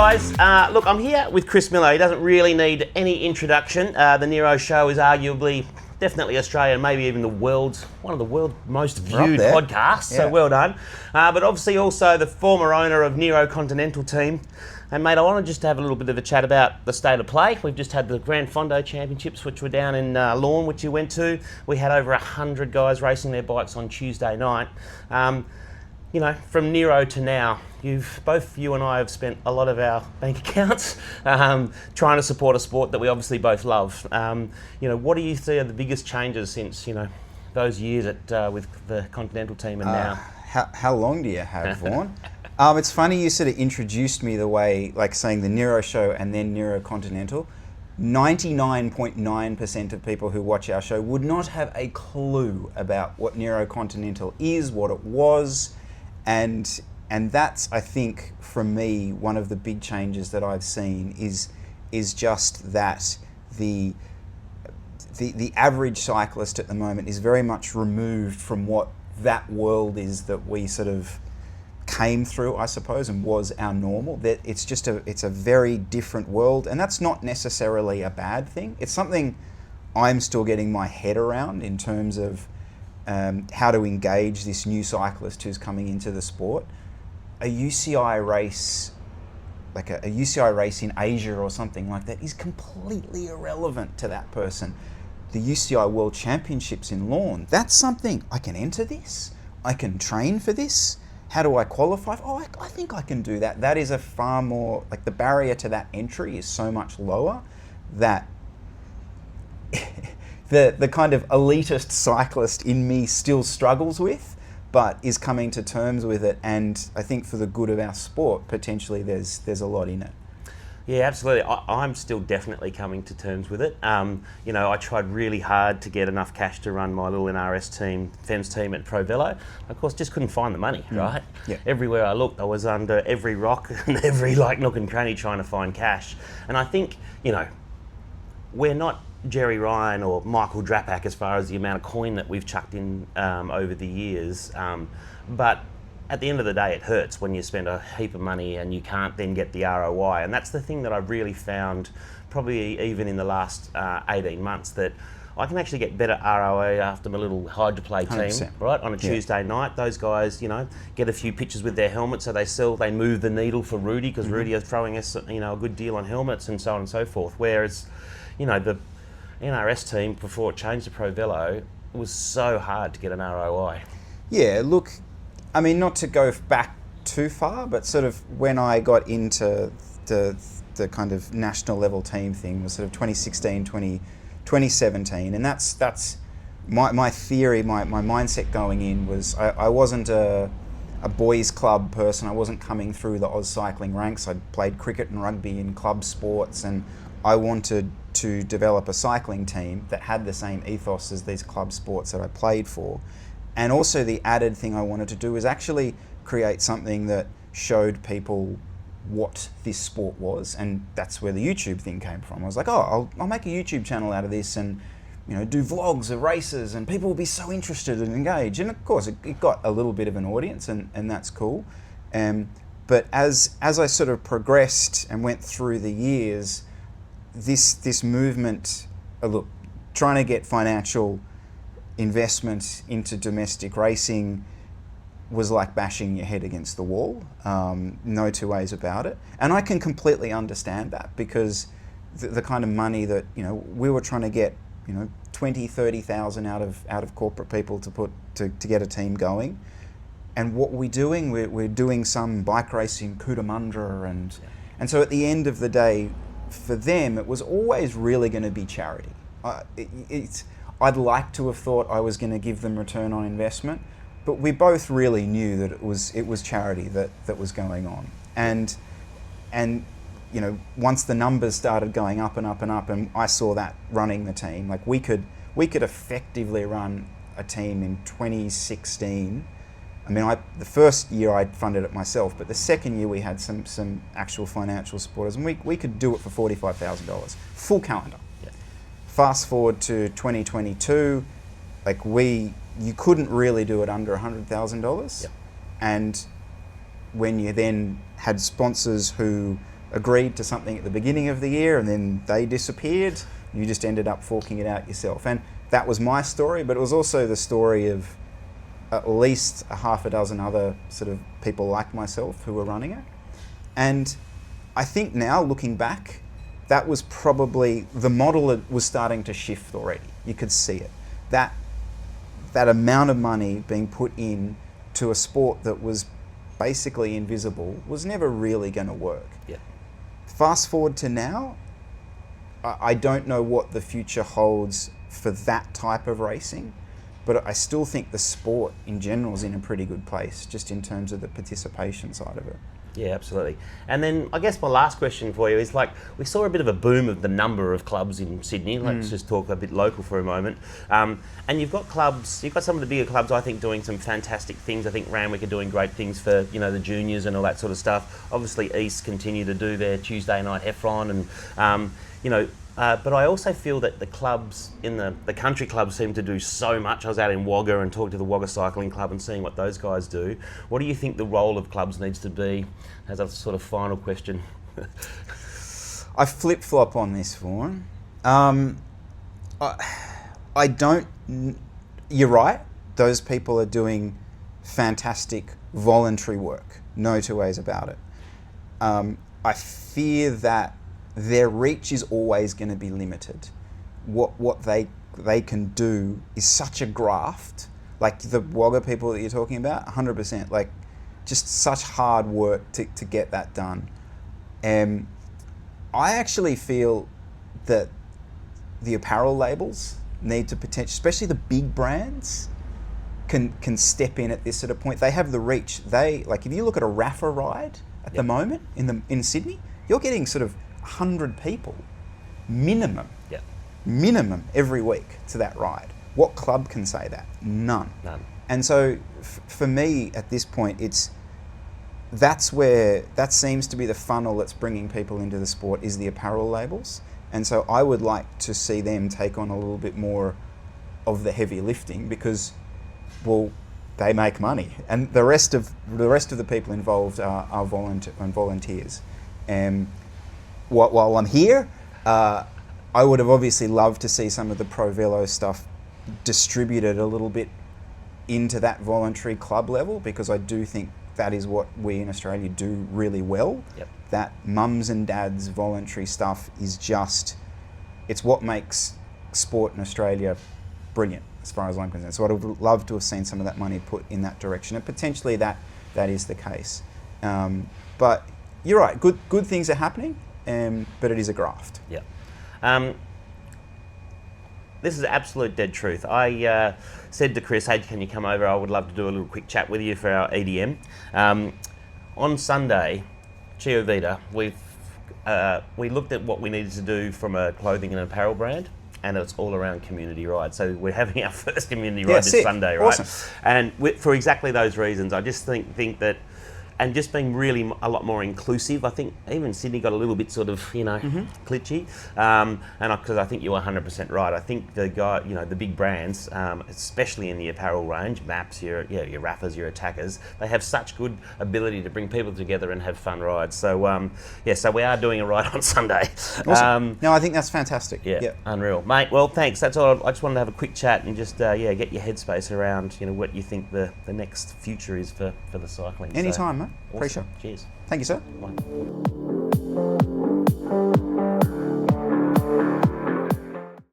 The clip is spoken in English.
guys. Look, I'm here with Chris Miller. He doesn't really need any introduction. The Nero Show is arguably, definitely Australia, and maybe even one of the world's most viewed podcasts. Yeah. So well done. But obviously also the former owner of Nero Continental team. And mate, I wanted just to have a little bit of a chat about the state of play. We've just had the Grand Fondo Championships, which were down in Lawn, which you went to. We had over 100 guys racing their bikes on Tuesday night. You know, from Nero to now, both you and I have spent a lot of our bank accounts trying to support a sport that we obviously both love. You know, what do you see are the biggest changes since, you know, those years with the Continental team and now? How long do you have, Vaughan? It's funny you sort of introduced me the way, like saying the Nero Show and then Nero Continental. 99.9% of people who watch our show would not have a clue about what Nero Continental is, what it was. And that's, I think, for me, one of the big changes that I've seen is just that the average cyclist at the moment is very much removed from what that world is that we sort of came through, I suppose, and was our normal. That it's a very different world, and that's not necessarily a bad thing. It's something I'm still getting my head around in terms of how to engage this new cyclist who's coming into the sport. A UCI race, like a UCI race in Asia or something like that, is completely irrelevant to that person. The UCI World Championships in Lawn, that's something, I can enter this, I can train for this. How do I qualify? Oh, I think I can do that. That is a far more, like the barrier to that entry is so much lower that the kind of elitist cyclist in me still struggles with, but is coming to terms with it. And I think for the good of our sport, potentially there's a lot in it. Yeah, absolutely. I'm still definitely coming to terms with it. You know, I tried really hard to get enough cash to run my little NRS team, FEMS team at Pro Velo. Of course, just couldn't find the money, right? Yeah. Everywhere I looked, I was under every rock and every nook and cranny trying to find cash. And I think, you know, we're not Jerry Ryan or Michael Drapak as far as the amount of coin that we've chucked in over the years. But at the end of the day, it hurts when you spend a heap of money and you can't then get the ROI. And that's the thing that I've really found, probably even in the last 18 months, that I can actually get better ROI after my little hydroplay team, 100%. Right, on a Tuesday night. Those guys, you know, get a few pictures with their helmets, so they move the needle for Rudy, because Rudy is throwing us, you know, a good deal on helmets and so on and so forth. Whereas, you know, the NRS team, before it changed to Pro Velo, it was so hard to get an ROI. Yeah, look, I mean, not to go back too far, but sort of when I got into the kind of national level team thing was sort of 2016, 2017. And that's my theory, my mindset going in was I wasn't a boys club person. I wasn't coming through the Oz cycling ranks. I'd played cricket and rugby in club sports, and I wanted to develop a cycling team that had the same ethos as these club sports that I played for. And also the added thing I wanted to do was actually create something that showed people what this sport was, and that's where the YouTube thing came from. I was like, oh, I'll make a YouTube channel out of this and, you know, do vlogs of races, and people will be so interested and engaged. And of course, it got a little bit of an audience, and that's cool. But as I sort of progressed and went through the years, this movement, look, trying to get financial investment into domestic racing was like bashing your head against the wall. No two ways about it. And I can completely understand that, because the kind of money that, you know, we were trying to get, you know, 20, 30,000 out of corporate people to get a team going. And what we're doing, we're doing some bike racing Cootamundra, and so at the end of the day, for them, it was always really going to be charity. I'd like to have thought I was going to give them return on investment, but we both really knew that it was charity that was going on. And you know, once the numbers started going up and up and up, and I saw that running the team, like we could effectively run a team in 2016. I mean, the first year I funded it myself, but the second year we had some actual financial supporters, and we could do it for $45,000, full calendar. Yeah. Fast forward to 2022, like you couldn't really do it under $100,000. Yeah. And when you then had sponsors who agreed to something at the beginning of the year and then they disappeared. You just ended up forking it out yourself. And that was my story, but it was also the story of at least a half a dozen other sort of people like myself who were running it. And I think now, looking back, that was probably the model that was starting to shift already. You could see it. That amount of money being put in to a sport that was basically invisible was never really going to work. Yeah. Fast forward to now, I don't know what the future holds for that type of racing, but I still think the sport in general is in a pretty good place, just in terms of the participation side of it. Yeah, absolutely. And then I guess my last question for you is, like, we saw a bit of a boom of the number of clubs in Sydney. Let's just talk a bit local for a moment. And you've got some of the bigger clubs, I think, doing some fantastic things. I think Randwick are doing great things for, the juniors and all that sort of stuff. Obviously, East continue to do their Tuesday night Heffron and, but I also feel that the clubs in the country clubs seem to do so much. I was out in Wagga and talked to the Wagga Cycling Club and seeing what those guys do. What do you think the role of clubs needs to be, as a sort of final question? I flip-flop on this, Vaughan. I don't... You're right. Those people are doing fantastic voluntary work. No two ways about it. I fear that their reach is always going to be limited. What they can do is such a graft, like the Wagga people that you're talking about, 100%, like just such hard work to get that done. I actually feel that the apparel labels need to potentially, especially the big brands, can step in at this sort of point. They have the reach. Like if you look at a Rafa ride at the moment in Sydney, you're getting sort of 100 people minimum every week to that ride. What club can say that? None. And so for me at this point, that seems to be the funnel that's bringing people into the sport, is the apparel labels. And so I would like to see them take on a little bit more of the heavy lifting, because, well, they make money, and the rest of the people involved are volunteers. And while I'm here, I would have obviously loved to see some of the Pro Velo stuff distributed a little bit into that voluntary club level, because I do think that is what we in Australia do really well. Yep. That mums and dads voluntary stuff is it's what makes sport in Australia brilliant, as far as I'm concerned. So I'd have loved to have seen some of that money put in that direction, and potentially that is the case. But you're right, good things are happening, but it is a graft. Yeah. This is absolute dead truth. I said to Chris, hey, can you come over? I would love to do a little quick chat with you for our EDM. On Sunday, Chio Vita, we looked at what we needed to do from a clothing and apparel brand, and it's all around community ride. So we're having our first community ride this Sunday, right? Awesome. And for exactly those reasons, I just think that, and just being really a lot more inclusive. I think even Sydney got a little bit sort of, glitchy. And because I think you're 100% right. I think the big brands, especially in the apparel range, Maps, your Raffas, your Attackers, they have such good ability to bring people together and have fun rides. So, so we are doing a ride on Sunday. Awesome. No, I think that's fantastic. Yeah, unreal. Mate, well, thanks. That's all. I just wanted to have a quick chat and just, get your headspace around, what you think the next future is for the cycling. Anytime, mate. Awesome. Appreciate it. Cheers. Thank you, sir. Bye.